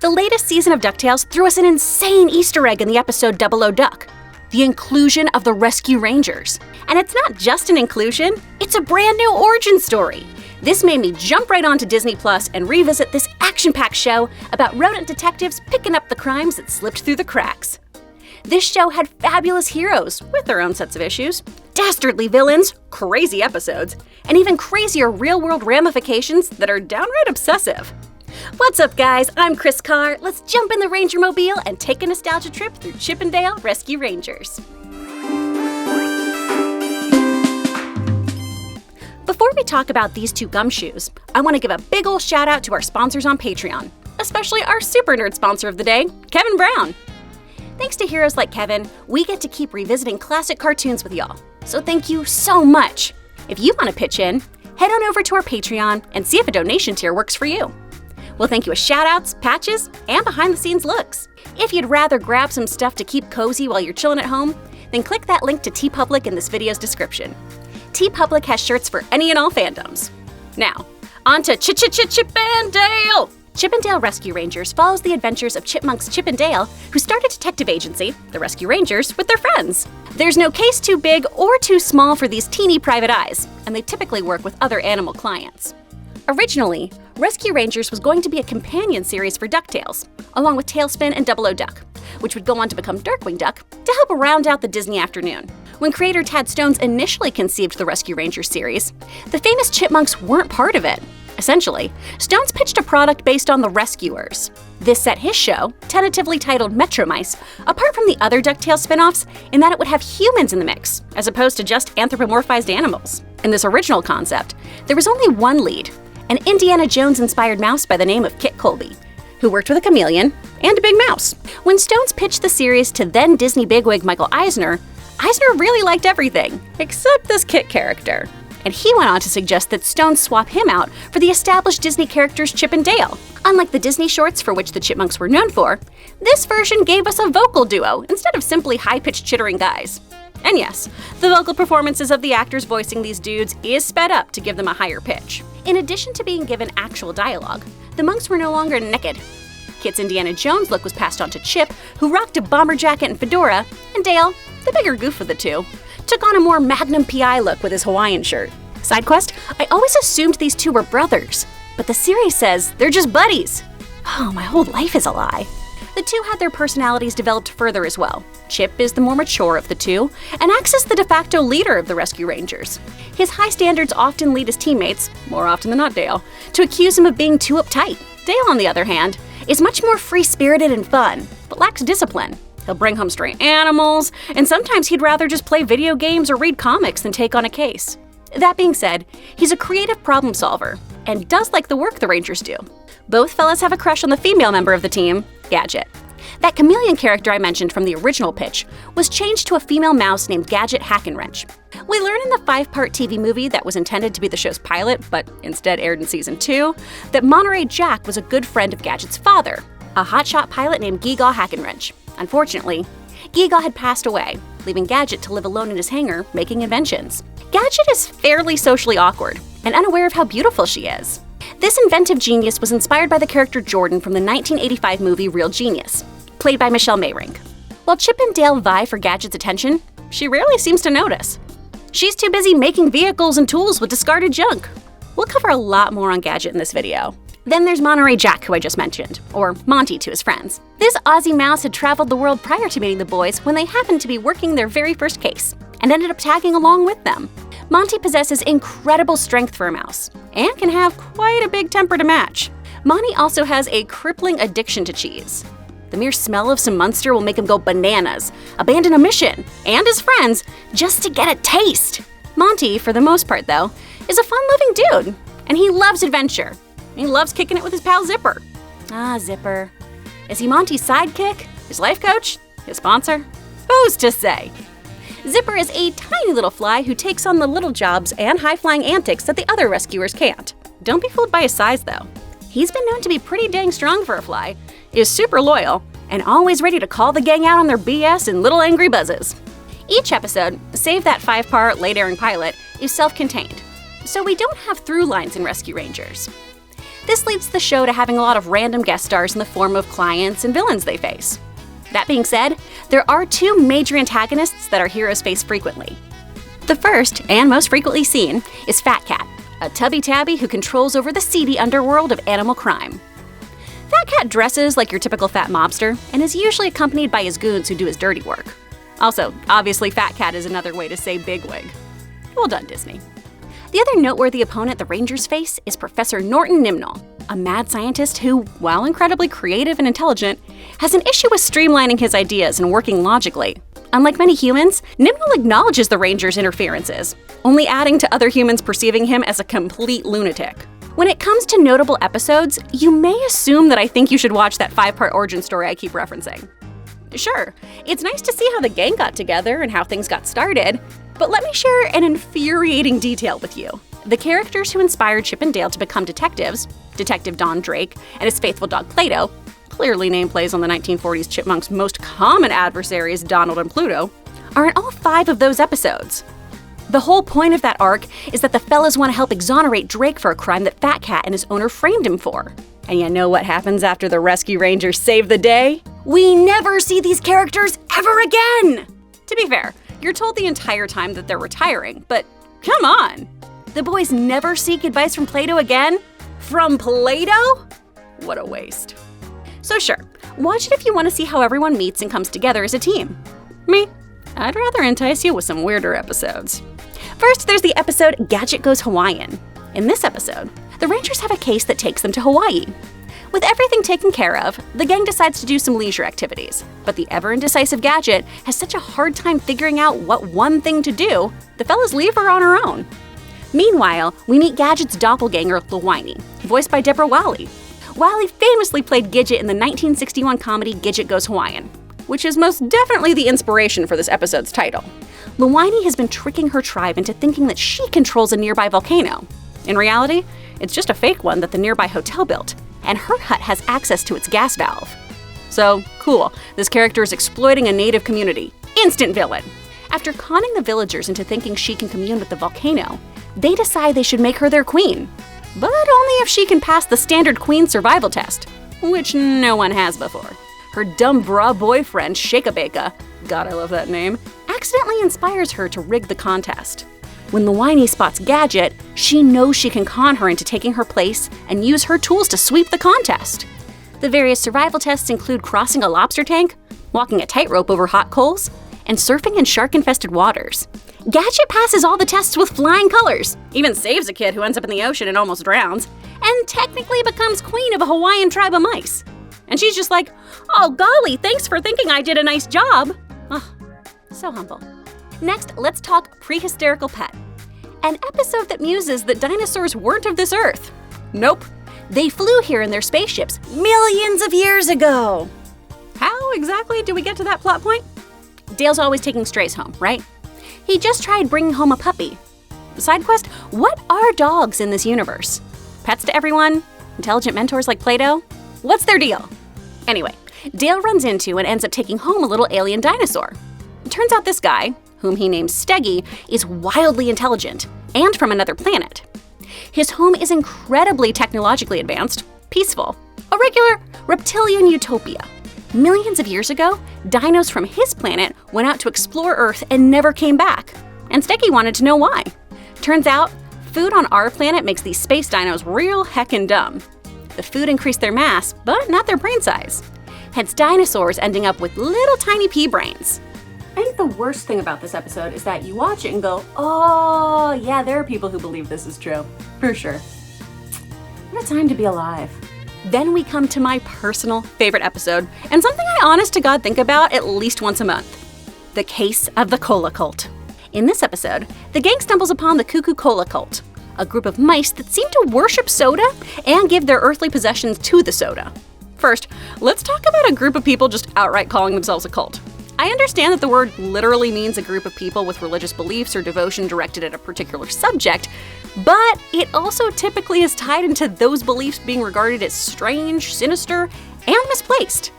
The latest season of DuckTales threw us an insane Easter egg in the episode Double O Duck, the inclusion of the Rescue Rangers. And it's not just an inclusion, it's a brand new origin story. This made me jump right onto Disney Plus and revisit this action-packed show about rodent detectives picking up the crimes that slipped through the cracks. This show had fabulous heroes with their own sets of issues, dastardly villains, crazy episodes, and even crazier real-world ramifications that are downright obsessive. What's up, guys? I'm Chris Carr. Let's jump in the Ranger-mobile and take a nostalgia trip through Chip 'n Dale Rescue Rangers. Before we talk about these two gumshoes, I want to give a big ol' shout out to our sponsors on Patreon, especially our super nerd sponsor of the day, Kevin Brown. Thanks to heroes like Kevin, we get to keep revisiting classic cartoons with y'all, so thank you so much. If you want to pitch in, head on over to our Patreon and see if a donation tier works for you. We'll thank you with shout-outs, patches, and behind-the-scenes looks. If you'd rather grab some stuff to keep cozy while you're chilling at home, then click that link to TeePublic in this video's description. TeePublic has shirts for any and all fandoms. Now, on to Chip 'n Dale! Chip 'n Dale Rescue Rangers follows the adventures of chipmunks Chip and Dale, who start a detective agency, the Rescue Rangers, with their friends. There's no case too big or too small for these teeny private eyes, and they typically work with other animal clients. Originally, Rescue Rangers was going to be a companion series for DuckTales, along with Tailspin and Double O Duck, which would go on to become Darkwing Duck to help round out the Disney afternoon. When creator Tad Stones initially conceived the Rescue Rangers series, the famous chipmunks weren't part of it. Essentially, Stones pitched a product based on the Rescuers. This set his show, tentatively titled Metro Mice, apart from the other DuckTales spin-offs in that it would have humans in the mix, as opposed to just anthropomorphized animals. In this original concept, there was only one lead, an Indiana Jones-inspired mouse by the name of Kit Colby, who worked with a chameleon and a big mouse. When Stones pitched the series to then Disney bigwig Michael Eisner, Eisner really liked everything, except this Kit character. And he went on to suggest that Stones swap him out for the established Disney characters Chip and Dale. Unlike the Disney shorts for which the chipmunks were known for, this version gave us a vocal duo instead of simply high-pitched chittering guys. And yes, the vocal performances of the actors voicing these dudes is sped up to give them a higher pitch. In addition to being given actual dialogue, the monks were no longer naked. Kit's Indiana Jones look was passed on to Chip, who rocked a bomber jacket and fedora, and Dale, the bigger goof of the two, took on a more Magnum PI look with his Hawaiian shirt. Side quest, I always assumed these two were brothers, but the series says they're just buddies. Oh, my whole life is a lie. The two had their personalities developed further as well. Chip is the more mature of the two, and acts as the de facto leader of the Rescue Rangers. His high standards often lead his teammates, more often than not Dale, to accuse him of being too uptight. Dale, on the other hand, is much more free-spirited and fun, but lacks discipline. He'll bring home stray animals, and sometimes he'd rather just play video games or read comics than take on a case. That being said, he's a creative problem solver, and does like the work the Rangers do. Both fellas have a crush on the female member of the team, Gadget. That chameleon character I mentioned from the original pitch was changed to a female mouse named Gadget Hackwrench. We learn in the 5-part TV movie that was intended to be the show's pilot, but instead aired in season 2, that Monterey Jack was a good friend of Gadget's father, a hotshot pilot named Gigaw Hackwrench. Unfortunately, Gigaw had passed away, leaving Gadget to live alone in his hangar, making inventions. Gadget is fairly socially awkward and unaware of how beautiful she is. This inventive genius was inspired by the character Jordan from the 1985 movie Real Genius, played by Michelle Mayring. While Chip and Dale vie for Gadget's attention, she rarely seems to notice. She's too busy making vehicles and tools with discarded junk. We'll cover a lot more on Gadget in this video. Then there's Monterey Jack, who I just mentioned, or Monty to his friends. This Aussie mouse had traveled the world prior to meeting the boys when they happened to be working their very first case, and ended up tagging along with them. Monty possesses incredible strength for a mouse, and can have quite a big temper to match. Monty also has a crippling addiction to cheese. The mere smell of some Munster will make him go bananas, abandon a mission, and his friends, just to get a taste. Monty, for the most part though, is a fun-loving dude, and he loves adventure. He loves kicking it with his pal Zipper. Ah, Zipper. Is he Monty's sidekick? His life coach? His sponsor? Who's to say? Zipper is a tiny little fly who takes on the little jobs and high-flying antics that the other rescuers can't. Don't be fooled by his size, though. He's been known to be pretty dang strong for a fly, is super loyal, and always ready to call the gang out on their BS and little angry buzzes. Each episode, save that 5-part late-airing pilot, is self-contained, so we don't have through lines in Rescue Rangers. This leads the show to having a lot of random guest stars in the form of clients and villains they face. That being said, there are two major antagonists that our heroes face frequently. The first, and most frequently seen, is Fat Cat, a tubby tabby who controls over the seedy underworld of animal crime. Fat Cat dresses like your typical fat mobster and is usually accompanied by his goons who do his dirty work. Also, obviously Fat Cat is another way to say bigwig. Well done, Disney. The other noteworthy opponent the Rangers face is Professor Norton Nimnall, a mad scientist who, while incredibly creative and intelligent, has an issue with streamlining his ideas and working logically. Unlike many humans, Nimnall acknowledges the Rangers' interferences, only adding to other humans perceiving him as a complete lunatic. When it comes to notable episodes, you may assume that I think you should watch that 5-part origin story I keep referencing. Sure, it's nice to see how the gang got together and how things got started, but let me share an infuriating detail with you. The characters who inspired Chip and Dale to become detectives, Detective Don Drake and his faithful dog Plato, clearly name plays on the 1940s chipmunks' most common adversaries Donald and Pluto, are in all 5 of those episodes. The whole point of that arc is that the fellas want to help exonerate Drake for a crime that Fat Cat and his owner framed him for. And you know what happens after the rescue rangers save the day? We never see these characters ever again! To be fair, you're told the entire time that they're retiring, but come on! The boys never seek advice from Plato again? From Plato? What a waste. So sure, watch it if you want to see how everyone meets and comes together as a team. Me, I'd rather entice you with some weirder episodes. First, there's the episode Gadget Goes Hawaiian. In this episode, the Rangers have a case that takes them to Hawaii. With everything taken care of, the gang decides to do some leisure activities, but the ever-indecisive Gadget has such a hard time figuring out what one thing to do, the fellas leave her on her own. Meanwhile, we meet Gadget's doppelganger, Lawini, voiced by Deborah Wally. Wally famously played Gidget in the 1961 comedy Gadget Goes Hawaiian, which is most definitely the inspiration for this episode's title. Lawini has been tricking her tribe into thinking that she controls a nearby volcano. In reality, it's just a fake one that the nearby hotel built, and her hut has access to its gas valve. So, cool, this character is exploiting a native community. Instant villain! After conning the villagers into thinking she can commune with the volcano, they decide they should make her their queen. But only if she can pass the standard queen survival test, which no one has before. Her dumb bra boyfriend, Shakabeka, God I love that name, accidentally inspires her to rig the contest. When Lawini spots Gadget, she knows she can con her into taking her place and use her tools to sweep the contest. The various survival tests include crossing a lobster tank, walking a tightrope over hot coals, and surfing in shark-infested waters. Gadget passes all the tests with flying colors, even saves a kid who ends up in the ocean and almost drowns, and technically becomes queen of a Hawaiian tribe of mice. And she's just like, oh golly, thanks for thinking I did a nice job. Oh, so humble. Next, let's talk PreHysterical Pet, an episode that muses that dinosaurs weren't of this earth. Nope, they flew here in their spaceships millions of years ago. How exactly do we get to that plot point? Dale's always taking strays home, right? He just tried bringing home a puppy. Side quest, what are dogs in this universe? Pets to everyone? Intelligent mentors like Plato? What's their deal? Anyway, Dale runs into and ends up taking home a little alien dinosaur. It turns out this guy, whom he names Steggy, is wildly intelligent and from another planet. His home is incredibly technologically advanced, peaceful, a regular reptilian utopia. Millions of years ago, dinos from his planet went out to explore Earth and never came back. And Steggy wanted to know why. Turns out, food on our planet makes these space dinos real heckin' dumb. The food increased their mass, but not their brain size. Hence dinosaurs ending up with little tiny pea brains. I think the worst thing about this episode is that you watch it and go, oh, yeah, there are people who believe this is true. For sure. What a time to be alive. Then we come to my personal favorite episode, and something I honest to God think about at least once a month. The Case of the Cola Cult. In this episode, the gang stumbles upon the Cuckoo Cola Cult, a group of mice that seem to worship soda and give their earthly possessions to the soda. First, let's talk about a group of people just outright calling themselves a cult. I understand that the word literally means a group of people with religious beliefs or devotion directed at a particular subject, but it also typically is tied into those beliefs being regarded as strange, sinister, and misplaced.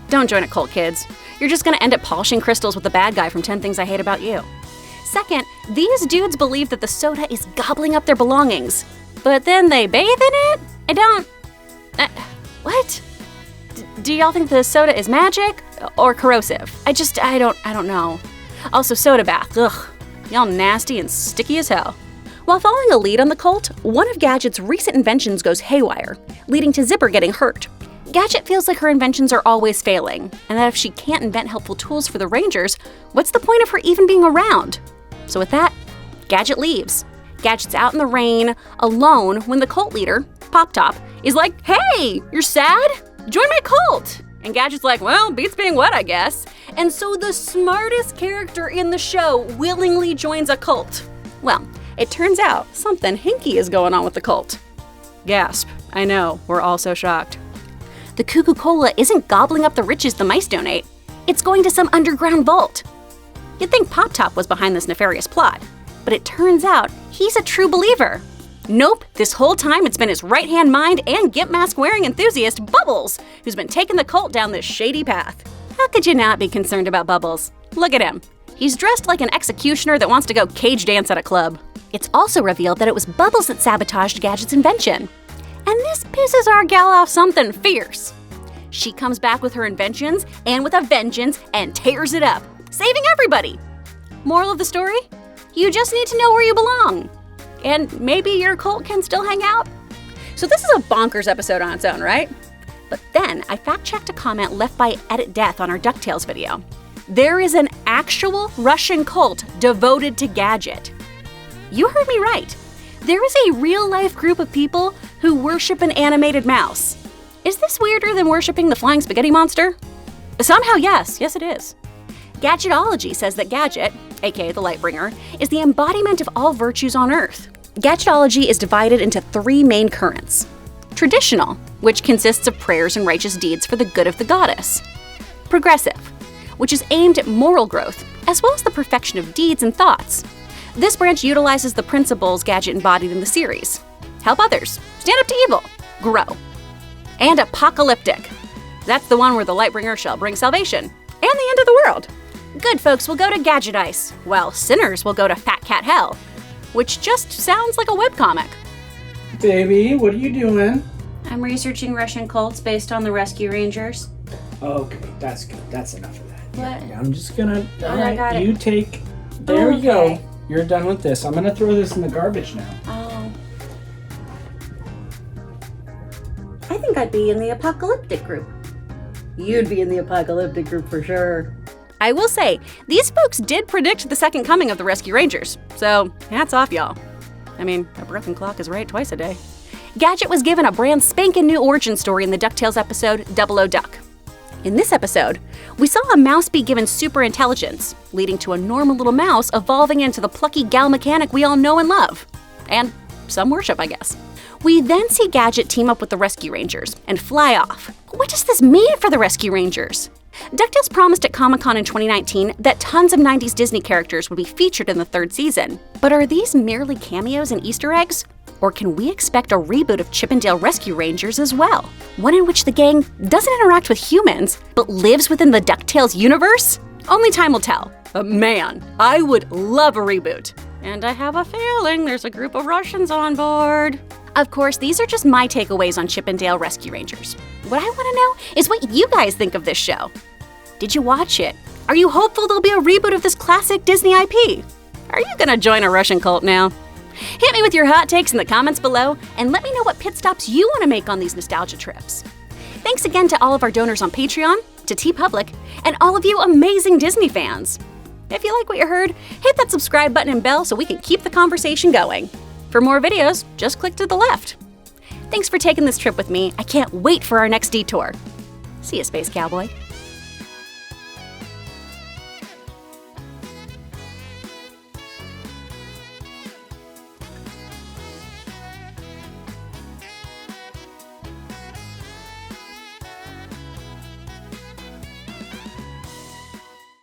Don't join a cult, kids. You're just gonna end up polishing crystals with the bad guy from 10 Things I Hate About You. Second, these dudes believe that the soda is gobbling up their belongings, but then they bathe in it? I don't What? Do y'all think the soda is magic or corrosive? I don't know. Also, soda bath. Ugh. Y'all nasty and sticky as hell. While following a lead on the cult, one of Gadget's recent inventions goes haywire, leading to Zipper getting hurt. Gadget feels like her inventions are always failing, and that if she can't invent helpful tools for the Rangers, what's the point of her even being around? So with that, Gadget leaves. Gadget's out in the rain, alone, when the cult leader, Pop Top, is like, "Hey, you're sad? Join my cult!" And Gadget's like, "Well, beats being wet, I guess." And so the smartest character in the show willingly joins a cult. Well, it turns out something hinky is going on with the cult. Gasp. I know, we're all so shocked. The Cuckoo-Cola isn't gobbling up the riches the mice donate. It's going to some underground vault. You'd think Pop Top was behind this nefarious plot, but it turns out he's a true believer. Nope, this whole time it's been his right-hand mind and gimp mask-wearing enthusiast, Bubbles, who's been taking the cult down this shady path. How could you not be concerned about Bubbles? Look at him. He's dressed like an executioner that wants to go cage dance at a club. It's also revealed that it was Bubbles that sabotaged Gadget's invention. And this pisses our gal off something fierce. She comes back with her inventions and with a vengeance and tears it up, saving everybody. Moral of the story? You just need to know where you belong. And maybe your cult can still hang out? So this is a bonkers episode on its own, right? But then I fact-checked a comment left by Edit Death on our DuckTales video. There is an actual Russian cult devoted to Gadget. You heard me right. There is a real-life group of people who worship an animated mouse. Is this weirder than worshiping the flying spaghetti monster? Somehow, yes. Yes, it is. Gadgetology says that Gadget, aka the Lightbringer, is the embodiment of all virtues on Earth. Gadgetology is divided into 3 main currents. Traditional, which consists of prayers and righteous deeds for the good of the goddess. Progressive, which is aimed at moral growth, as well as the perfection of deeds and thoughts. This branch utilizes the principles Gadget embodied in the series. Help others, stand up to evil, grow. And apocalyptic. That's the one where the Lightbringer shall bring salvation and the end of the world. Good folks will go to Gadget Ice, while sinners will go to Fat Cat Hell, which just sounds like a webcomic. Baby, what are you doing? I'm researching Russian cults based on the Rescue Rangers. Okay, that's good. That's enough of that. What? Yeah, I'm just gonna. Oh, all right, I got it. you take. There you go. You're done with this. I'm gonna throw this in the garbage now. Oh. I think I'd be in the apocalyptic group. You'd be in the apocalyptic group for sure. I will say, these folks did predict the second coming of the Rescue Rangers, so hats off, y'all. I mean, a broken clock is right twice a day. Gadget was given a brand spanking new origin story in the DuckTales episode Double O Duck. In this episode, we saw a mouse be given super intelligence, leading to a normal little mouse evolving into the plucky gal mechanic we all know and love. And some worship, I guess. We then see Gadget team up with the Rescue Rangers and fly off. What does this mean for the Rescue Rangers? DuckTales promised at Comic-Con in 2019 that tons of 90s Disney characters would be featured in the 3rd season. But are these merely cameos and Easter eggs? Or can we expect a reboot of Chip 'n Dale Rescue Rangers as well? One in which the gang doesn't interact with humans, but lives within the DuckTales universe? Only time will tell. But man, I would love a reboot. And I have a feeling there's a group of Russians on board. Of course, these are just my takeaways on Chip 'n Dale Rescue Rangers. What I want to know is what you guys think of this show. Did you watch it? Are you hopeful there'll be a reboot of this classic Disney IP? Are you gonna join a Russian cult now? Hit me with your hot takes in the comments below and let me know what pit stops you want to make on these nostalgia trips. Thanks again to all of our donors on Patreon, to TeePublic, and all of you amazing Disney fans. If you like what you heard, hit that subscribe button and bell so we can keep the conversation going. For more videos, just click to the left. Thanks for taking this trip with me. I can't wait for our next detour. See ya, Space Cowboy.